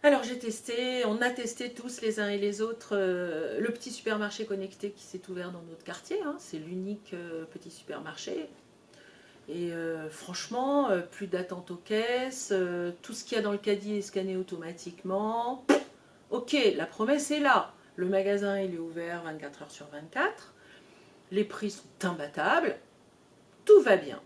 Alors j'ai testé, on a testé tous les uns et les autres le petit supermarché connecté qui s'est ouvert dans notre quartier, hein. C'est l'unique petit supermarché. Et franchement, plus d'attente aux caisses, tout ce qu'il y a dans le caddie est scanné automatiquement. Ok, la promesse est là. Le magasin il est ouvert 24 heures sur 24. Les prix sont imbattables. Tout va bien.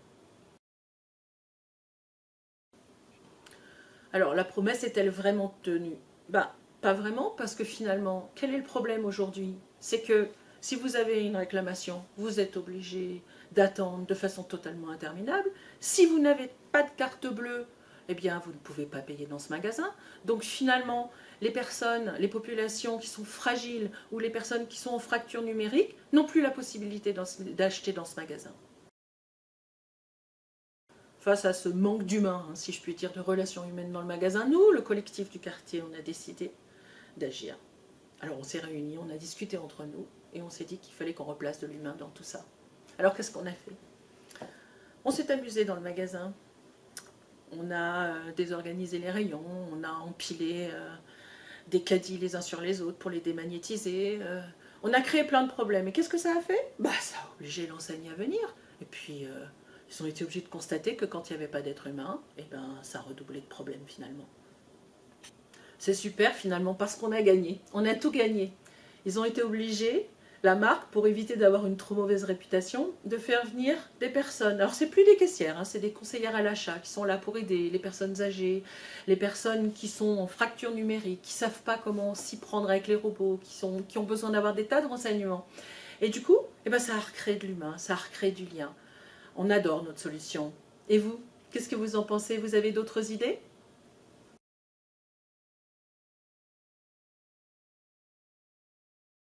Alors la promesse est-elle vraiment tenue? Ben, pas vraiment, parce que finalement, quel est le problème aujourd'hui? C'est que si vous avez une réclamation, vous êtes obligé d'attendre de façon totalement interminable. Si vous n'avez pas de carte bleue, eh bien vous ne pouvez pas payer dans ce magasin. Donc finalement, les personnes, les populations qui sont fragiles ou les personnes qui sont en fracture numérique n'ont plus la possibilité d'acheter dans ce magasin. Face à ce manque d'humain, hein, si je puis dire, de relations humaines dans le magasin, nous, le collectif du quartier, on a décidé d'agir. Alors on s'est réunis, on a discuté entre nous et on s'est dit qu'il fallait qu'on replace de l'humain dans tout ça. Alors qu'est-ce qu'on a fait? On s'est amusé dans le magasin, on a désorganisé les rayons, on a empilé des caddies les uns sur les autres pour les démagnétiser. On a créé plein de problèmes. Et qu'est-ce que ça a fait? Bah, ça a obligé l'enseigne à venir. Et puis, ils ont été obligés de constater que quand il n'y avait pas d'être humain, eh ben, ça redoublait de problèmes finalement. C'est super finalement parce qu'on a gagné. On a tout gagné. Ils ont été obligés, la marque, pour éviter d'avoir une trop mauvaise réputation, de faire venir des personnes. Alors c'est plus des caissières, hein, c'est des conseillères à l'achat qui sont là pour aider les personnes âgées, les personnes qui sont en fracture numérique, qui ne savent pas comment s'y prendre avec les robots, qui ont besoin d'avoir des tas de renseignements. Et du coup, eh ben, ça a recréé de l'humain, ça a recréé du lien. On adore notre solution. Et vous, qu'est-ce que vous en pensez? Vous avez d'autres idées?